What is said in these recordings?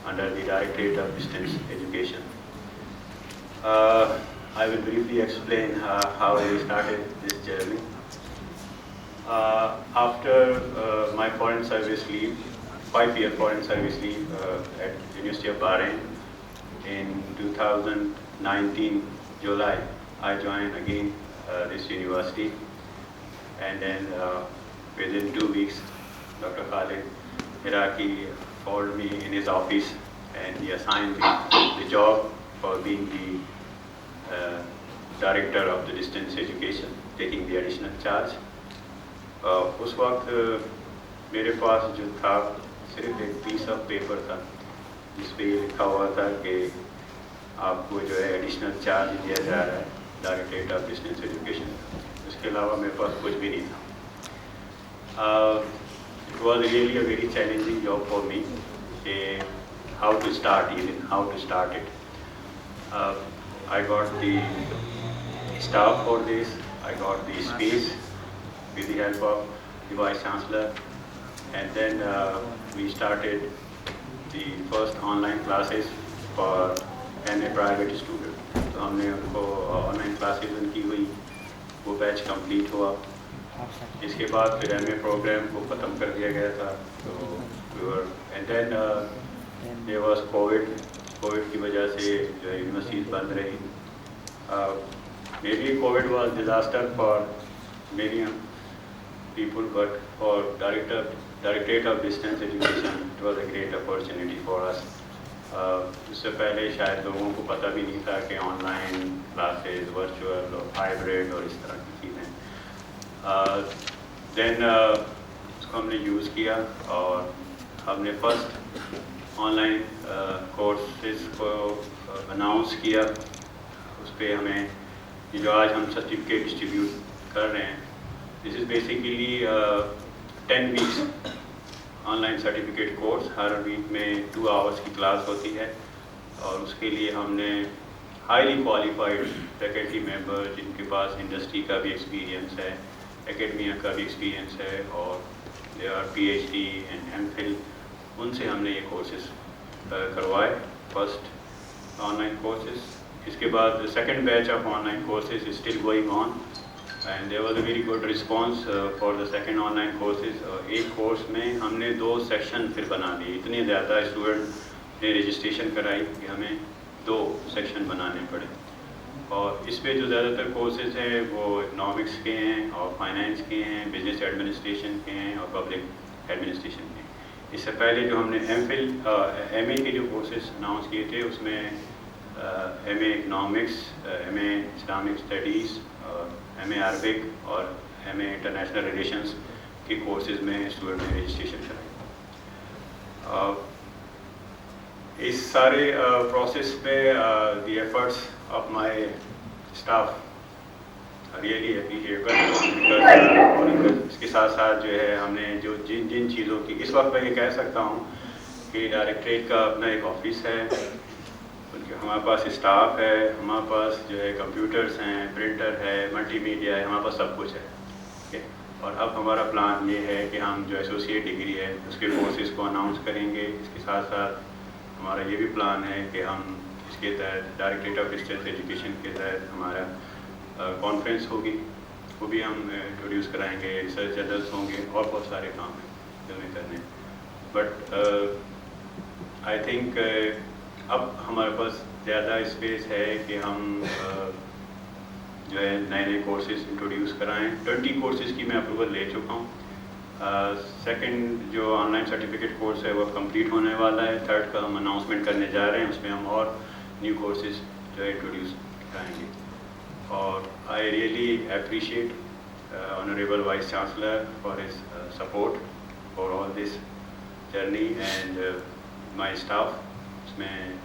under the Directorate of Distance Education. I will briefly explain how I started this journey. After my foreign service leave, 5-year foreign service leave at University of Bahrain in 2019 July, I joined again this university, and then within 2 weeks, Dr. Khalid Iraqi called me in his office and he assigned me the job for being the director of the distance education, taking the additional charge. उस वक्त मेरे पास जो था सिर्फ एक piece of paper था जिस पे ये लिखा हुआ था कि आपको जो है एडिशनल चार्ज दिया जा रहा है डायरेक्टरेट ऑफ डिस्टेंस एजुकेशन। इसके अलावा मेरे पास कुछ भी नहीं था। It was really a very challenging job for me कि how to start it. I got the staff for this, I got the space with the help of the Vice Chancellor, and then we started the first online classes for MA private student. तो हमने उनको online classes उनकी हुई, वो batch complete हुआ। इसके बाद फिर MA प्रोग्राम को ख़त्म कर दिया गया था। तो and then there was covid की वजह से जो है यूनिवर्सिटीज़ बंद रही। Maybe COVID was disaster for many people, but for Directorate of Distance Education, it was a great opportunity for us. इससे पहले शायद लोगों को पता भी नहीं था कि ऑनलाइन क्लासेस, वर्चुअल और हाइब्रिड और इस तरह की चीज़ें। देन उसको हमने यूज़ किया और हमने फर्स्ट ऑनलाइन कोर्सेज को अनाउंस किया। उस पर हमें जो आज हम सर्टिफिकेट डिस्ट्रीब्यूट कर रहे हैं, this is basically 10 weeks online certificate course. हर वीक में 2 आवर्स की क्लास होती है और उसके लिए हमने हाईली क्वालिफाइड फैकल्टी मेंबर जिनके पास इंडस्ट्री का भी एक्सपीरियंस है, एकेडमिया का भी एक्सपीरियंस है और they are PhD and MPhil, उनसे हमने ये कोर्सेज करवाए, फर्स्ट ऑनलाइन कोर्सेज। इसके बाद second batch of online courses is still going on and there was a very good response for the second online courses. एक course में हमने 2 section फिर बना दिए। इतने ज़्यादा स्टूडेंट ने रजिस्ट्रेशन कराई कि हमें 2 सेक्शन बनाने पड़े। और इस पे जो ज़्यादातर कोर्सेज हैं वो इकनॉमिक्स के हैं और फाइनेंस के हैं, बिजनेस एडमिनिस्ट्रेशन के हैं और पब्लिक एडमिनिस्ट्रेशन के हैं। इससे पहले जो हमने MPhil MA के जो कोर्सेज अनाउंस किए थे उसमें MA economics, MA Islamic studies, MA Arabic और MA इंटरनेशनल रिलेशंस के कोर्सेज में स्टूडेंट ने रजिस्ट्रेशन कराई। इस सारे प्रोसेस पे the efforts of my staff really appreciable. और इसके साथ साथ जो है हमने जो जिन चीज़ों की इस वक्त मैं ये कह सकता हूँ कि डायरेक्टरेट का अपना एक ऑफिस है, हमारे पास स्टाफ है, हमारे पास जो है कंप्यूटर्स हैं, प्रिंटर है, मल्टीमीडिया है, हमारे पास सब कुछ है, ठीक है। और अब हमारा प्लान ये है कि हम जो एसोसिएट डिग्री है उसके कोर्सेज को अनाउंस करेंगे। इसके साथ साथ हमारा ये भी प्लान है कि हम इसके तहत डायरेक्टरेट ऑफ डिस्टेंस एजुकेशन के तहत हमारा कॉन्फ्रेंस होगी, वो भी हम इंट्रोड्यूस कराएंगे, रिसर्च जर्नल्स होंगे और बहुत सारे काम हैं जो हमें करने। बट आई थिंक अब हमारे पास ज़्यादा स्पेस है कि हम जो है नए कोर्सेज इंट्रोड्यूस कराएं। 20 कोर्सेज की मैं अप्रूवल ले चुका हूँ। सेकंड जो ऑनलाइन सर्टिफिकेट कोर्स है वो कंप्लीट होने वाला है। थर्ड का हम अनाउंसमेंट करने जा रहे हैं, उसमें हम और न्यू कोर्सेज जो है इंट्रोड्यूस कराएंगे। और I really appreciate honourable vice chancellor for his support for all this journey and my staff. उसमें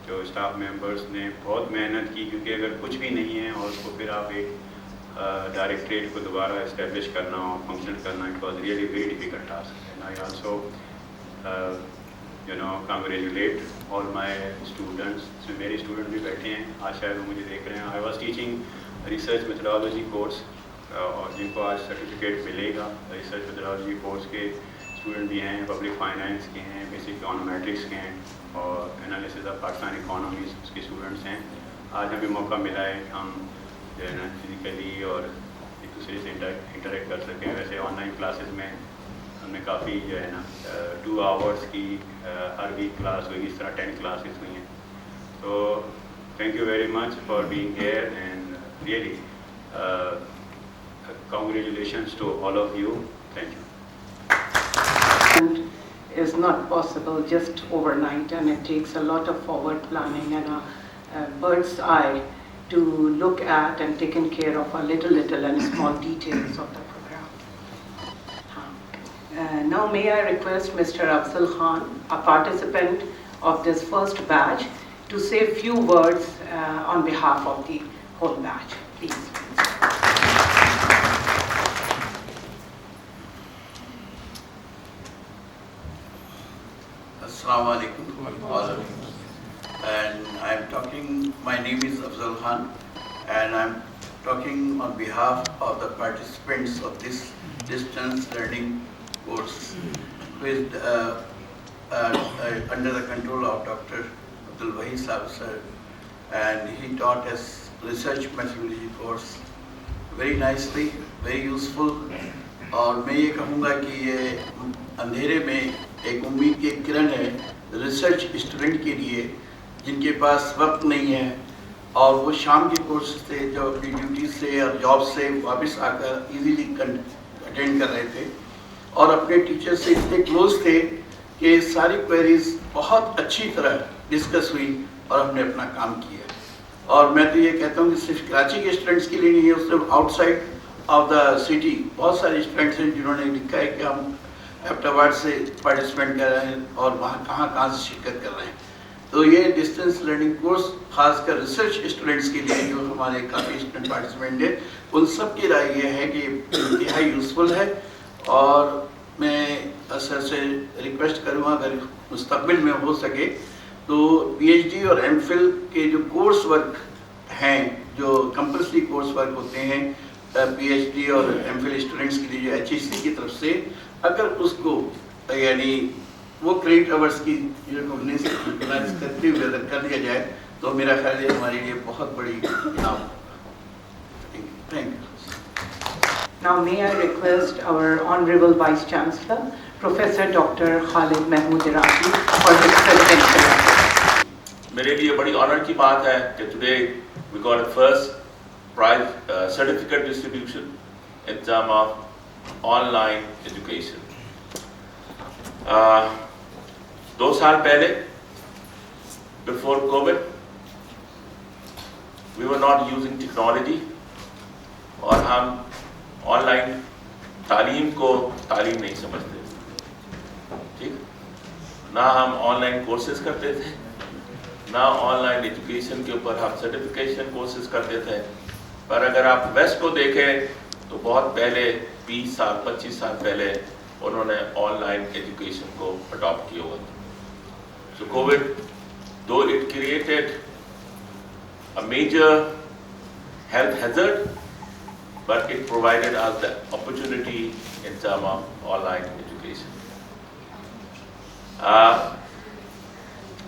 जो स्टाफ मेंबर्स ने बहुत मेहनत की, क्योंकि अगर कुछ भी नहीं है और उसको फिर आप एक डायरेक्टरेट को दोबारा इस्टेब्लिश करना और फंक्शन करना, it was really very difficult task. And I also congratulate all my students. इसमें मेरे स्टूडेंट भी बैठे हैं, आज शायद वो मुझे देख रहे हैं। I was teaching research methodology course और जिनको आज सर्टिफिकेट मिलेगा रिसर्च मेथोडोलॉजी कोर्स के स्टूडेंट भी हैं, पब्लिक फाइनेंस के हैं, बेसिक इकोनोमेट्रिक्स के हैं। और एनालिसिस ऑफ पाकिस्तान इकोनॉमी उसके स्टूडेंट्स हैं। आज हमें मौका मिला है कि हम जो है ना फिज़िकली और एक दूसरे से इंटरेक्ट कर सकें। वैसे ऑनलाइन क्लासेस में हमने काफ़ी जो है ना 2 आवर्स की हर वीक क्लास हुई, इस तरह 10 क्लासेस हुई हैं। तो thank you very much for being here and really congratulations to all of you. Thank you. And is not possible just overnight, and it takes a lot of forward planning and a bird's eye to look at and taken care of a little and small details of the program. Now may I request Mr. Afzal Khan, a participant of this first batch, to say a few words on behalf of the whole batch, please. Assalamu alaikum, all of you. And I'm talking, my name is Afzal Khan, and I'm talking on behalf of the participants of this distance learning course with under the control of Dr. Abdul Wahid Sahab sir, and he taught us research methodology course very nicely, very useful. और मैं ये कहूँगा कि ये अंधेरे में एक उम्मीद की किरण है रिसर्च स्टूडेंट के लिए जिनके पास वक्त नहीं है और वो शाम के कोर्स से जो अपनी ड्यूटी से और जॉब से वापस आकर इजीली अटेंड कर रहे थे और अपने टीचर से इतने क्लोज थे कि सारी क्वेरीज बहुत अच्छी तरह डिस्कस हुई और हमने अपना काम किया। और मैं तो ये कहता हूँ कि सिर्फ कराची के स्टूडेंट्स के लिए नहीं है, उससे आउटसाइड ऑफ द सिटी बहुत सारे स्टूडेंट्स हैं जिन्होंने लिखा है कि हम एबटाबाद से पार्टिसिपेट कर रहे हैं और वहाँ कहाँ से शिरकत कर रहे हैं। तो ये डिस्टेंस लर्निंग कोर्स खासकर रिसर्च स्टूडेंट्स के लिए जो हमारे काफ़ी स्टूडेंट पार्टिसिपेंट हैं उन सब की राय ये है कि इंतहाई यूज़फुल है। और मैं सर से रिक्वेस्ट करूँगा अगर मुस्तकबिल में हो सके तो PhD और MPhil के जो कोर्स वर्क हैं, जो कंपल्सरी कोर्स वर्क होते हैं PhD और MPhil स्टूडेंट्स के लिए जो HEC की तरफ से, अगर उसको यानी वो क्रेडिट आवर्स की रिकॉग्नाइज करते हुए अगर कर दिया जाए तो मेरा ख्याल है हमारे लिए बहुत बड़ी इनाम। Thank you. Now may I request our Honorable Vice Chancellor, Professor Dr. Khalid Mahmood Iraqi, for his presidential address. मेरे लिए बड़ी ऑनर की बात है कि today we got a first prize certificate distribution in terms of online education. 2 साल पहले, before COVID, we were not using technology और हम ऑनलाइन तालीम को तालीम नहीं समझते, ठीक? ना हम ऑनलाइन कोर्सेज करते थे, ना ऑनलाइन एजुकेशन के ऊपर हम सर्टिफिकेशन कोर्सेज करते थे। पर अगर आप वेस्ट को देखें तो बहुत पहले 20 साल 25 साल पहले उन्होंने ऑनलाइन एजुकेशन को अडॉप्ट किया हुआ था। So covid, though it created a major health hazard, but it provided us the opportunity in terms of online education.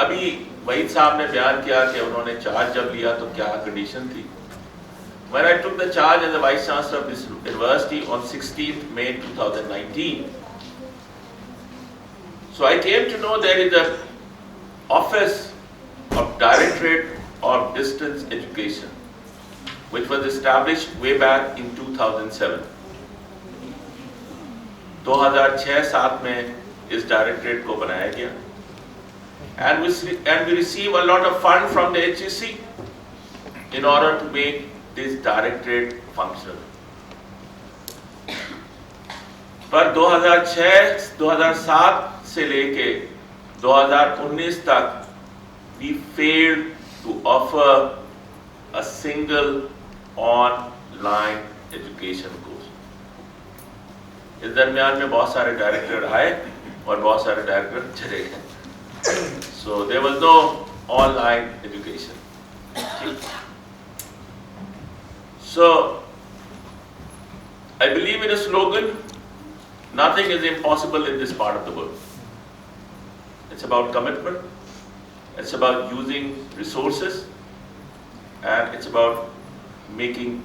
अभी वहीद साहब ने बयान किया कि उन्होंने चार्ज जब लिया तो क्या कंडीशन थी। When I took the charge as the Vice Chancellor of this university on 16th May 2019, so I came to know there is a Office of Directorate of Distance Education, which was established way back in 2007. 2006-7 में इस directorate को बनाया गया, and we receive a lot of fund from the HEC in order to make this directorate functional. पर 2006-2007 से लेके 2019 तक we failed to offer a single online education course. इस दरमियान में बहुत सारे डायरेक्टर आए और बहुत सारे डायरेक्टर चले गए. So there was no online education. So I believe in a slogan, nothing is impossible in this part of the world. It's about commitment, It's about using resources, and it's about making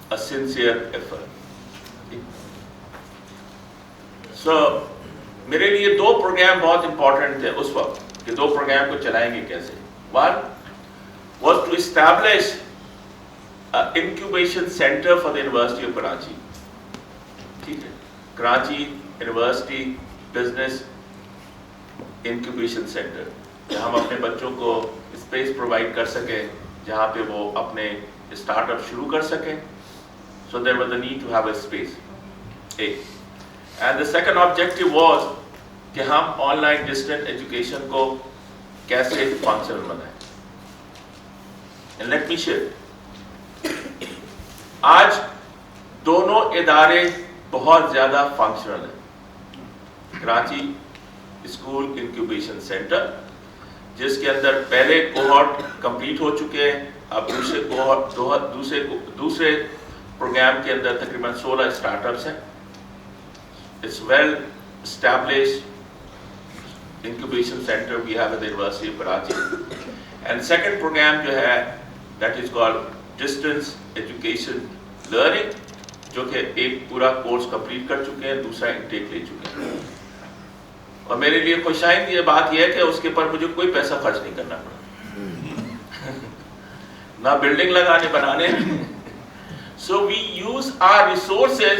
a sincere effort. So मेरे लिए दो programme बहुत important थे उस वक्त कि दो programme को चलाएंगे कैसे. One was to establish an incubation center for the University of Karachi. ठीक है, Karachi university business incubation centre, जहाँ हम अपने बच्चों को स्पेस प्रोवाइड कर सकें जहाँ पे वो अपने स्टार्टअप शुरू कर सकें. So there was the need to have a space. And the second objective was कि हम ऑनलाइन डिस्टेंट एजुकेशन को कैसे फंक्शनल बनाएं. And let me share. आज दोनों इदारे बहुत ज़्यादा फंक्शनल हैं. कराची स्कूल इंक्यूबेशन सेंटर, जिसके अंदर पहले कोहॉर्ट कंप्लीट हो चुके हैं, अब दूसरे कोहॉर्ट दूसरे प्रोग्राम के अंदर तकरीबन 16 स्टार्टअप्स हैं. It's well established incubation centre we have at the university of Karachi. And second programme जो है that is called distance education learning, जो कि एक पूरा कोर्स कंप्लीट कर चुके हैं, दूसरा इनटेक ले चुके हैं. और मेरे लिए खुशाइंद ये बात यह है कि उसके पर मुझे कोई पैसा खर्च नहीं करना पड़ा, ना बिल्डिंग लगाने बनाने. So we use our resources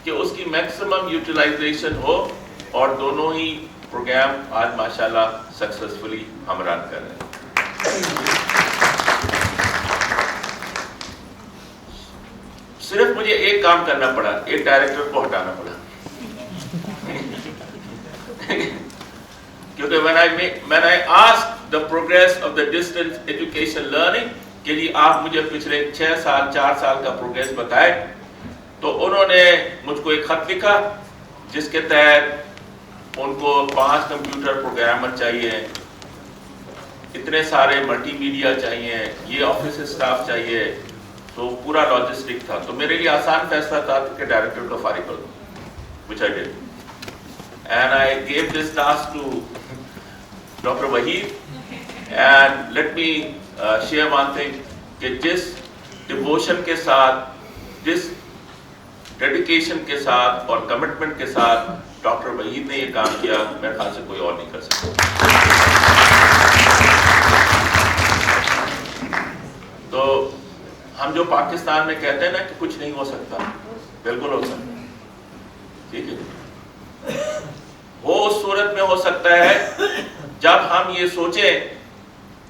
कि उसकी मैक्सिमम यूटिलाइजेशन हो, और दोनों ही प्रोग्राम आज माशाल्लाह सक्सेसफुली हम रन कर रहे हैं. सिर्फ मुझे एक काम करना पड़ा, एक डायरेक्टर को हटाना पड़ा. क्योंकि when I asked the progress of the distance education learning के लिए आप मुझे पिछले 6 साल 4 साल का प्रोग्रेस बताए, तो उन्होंने मुझको एक खत लिखा जिसके तहत उनको 5 कंप्यूटर प्रोग्रामर चाहिए, इतने सारे मल्टीमीडिया चाहिए, ये ऑफिस स्टाफ चाहिए. तो पूरा लॉजिस्टिक था. तो मेरे लिए आसान फैसला था कि डायरेक्टर को फारिग कर दूं, which I did. And I gave this task to Dr. Waheed. And let me share one thing कि जिस डिवोशन के साथ, जिस डेडिकेशन के साथ और कमिटमेंट के साथ डॉक्टर वहीद ने ये काम किया, मेरे ख्याल से कोई और नहीं कर सकता. तो हम जो पाकिस्तान में कहते हैं ना कि कुछ नहीं हो सकता, बिल्कुल हो सकता है. ठीक है, वो उस सूरत में हो सकता है जब हम ये सोचें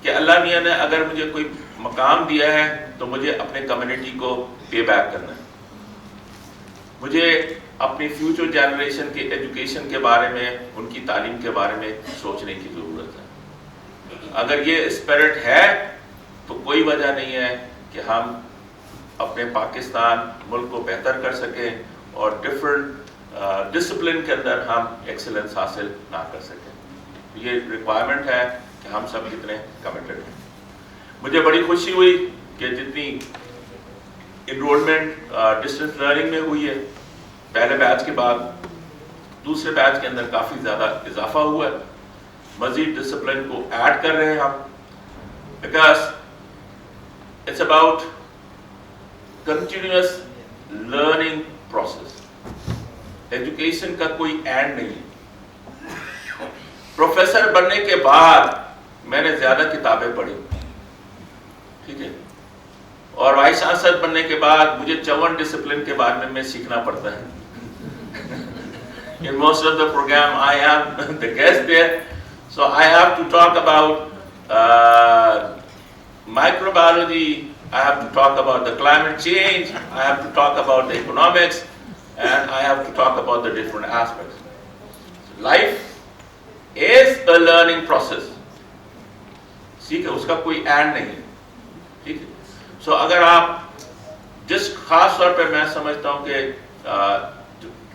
कि अल्लाह मियां ने अगर मुझे कोई मकाम दिया है तो मुझे अपने कम्युनिटी को पे बैक करना है. मुझे अपनी फ्यूचर जनरेशन के एजुकेशन के बारे में, उनकी तालीम के बारे में सोचने की ज़रूरत है. अगर ये स्पिरिट है तो कोई वजह नहीं है कि हम अपने पाकिस्तान मुल्क को बेहतर कर सकें और डिफरेंट डिसिप्लिन के अंदर हम एक्सीलेंस हासिल ना कर सकें. ये रिक्वायरमेंट है कि हम सब कितने कमिटेड हैं. मुझे बड़ी खुशी हुई कि जितनी इनरोलमेंट डिस्टेंस लर्निंग में हुई है पहले बैच के बाद, दूसरे बैच के अंदर काफ़ी ज़्यादा इजाफा हुआ है. मज़ीद डिसिप्लिन को ऐड कर रहे हैं हम, because it's about continuous learning process. Education का कोई एंड नहीं है. प्रोफेसर बनने के बाद मैंने ज़्यादा किताबें पढ़ी, ठीक है, और वाइस चांसलर बनने के बाद मुझे 54 डिसिप्लिन के बारे में सीखना पड़ता है. In most of the program I am the guest there, so I have to talk about microbiology, I have to talk about the climate change, I have to talk about the economics, and I have to talk about the different aspects. So life is a learning process. ठीक है, उसका कोई and नहीं है. ठीक है, सो अगर आप जिस खास तौर पे मैं समझता हूँ कि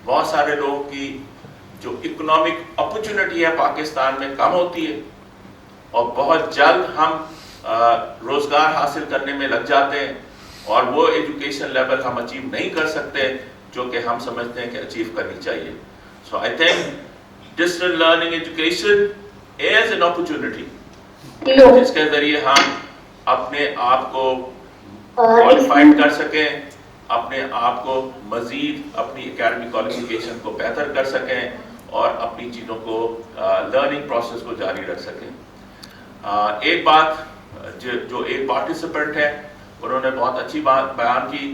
बहुत सारे लोगों की जो इकोनॉमिक अपॉर्चुनिटी है पाकिस्तान में कम होती है और बहुत जल्द हम रोजगार हासिल करने में लग जाते हैं और वो एजुकेशन लेवल हम अचीव नहीं कर सकते जो कि हम समझते हैं कि अचीव करनी चाहिए. So I think distance learning education is an an opportunity लो जिसके जरिए हम अपने आप को क्वालिफाइड कर सकें, अपने आप को मजीद अपनी एकेडमिक क्वालिफिकेशन को बेहतर कर सकें और अपनी चीज़ों को लर्निंग प्रोसेस को जारी रख सकें। एक बात जो एक पार्टिसिपेंट है उन्होंने बहुत अच्छी बात बयान की।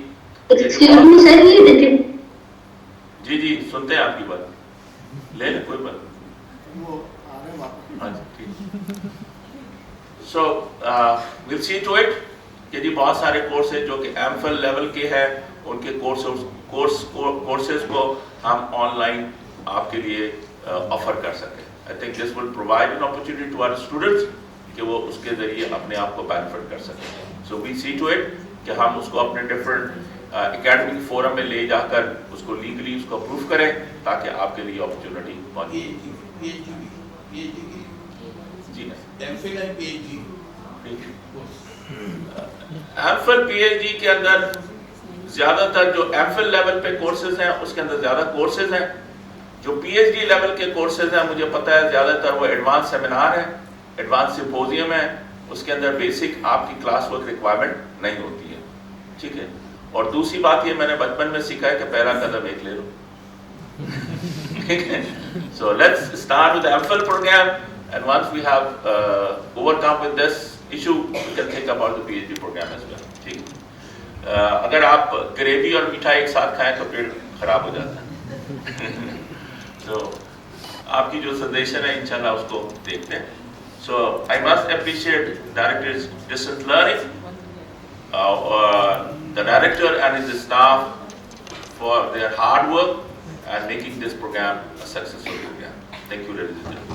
एक्सक्यूज मी सर, ये जी जी सुनते हैं आपकी बात, ले लें कोई बात। हाँ जी ठीक। So will see to it कि जी बहुत सारे कोर्सेज जो कि एमफिल लेवल के हैं उनके कोर्सेज को हम ऑनलाइन आपके लिए ऑफर कर सकें। I think this will provide an opportunity to our students कि वो उसके जरिए अपने आप को बेनिफिट कर सकें। So we see to it कि हम उसको अपने डिफरेंट एकेडमिक फोरम में ले जाकर उसको लीगली उसको अप्रूव करें ताकि आपके लिए अपॉर्चुनिटी मौजूद जी एमफिल पीएचडी के अंदर ज्यादातर जो एमफिल लेवल पे कोर्सेज हैं उसके अंदर ज्यादा कोर्सेज हैं। जो पीएचडी लेवल के कोर्सेज हैं मुझे पता है ज्यादातर वो एडवांस सेमिनार है, एडवांस सिम्पोजियम है, उसके अंदर बेसिक आपकी क्लास वर्क रिक्वायरमेंट नहीं होती है, ठीक है। और दूसरी बात ये मैंने बचपन में सीखा है कि पहला कदम एक ले लो, ठीक है। So let's start with MPhil programme and once we have overcome with this issue we can think about the PhD program as well, ठीक। अगर आप ग्रेवी और मिठाई एक साथ खाएं तो पेट खराब हो जाता है। तो आपकी जो सजेशन है इंशाल्लाह उसको देखते हैं। So I must appreciate Director's Distance Learning, the director and his staff for their hard work and making this program a successful program. Thank you, ladies and gentlemen.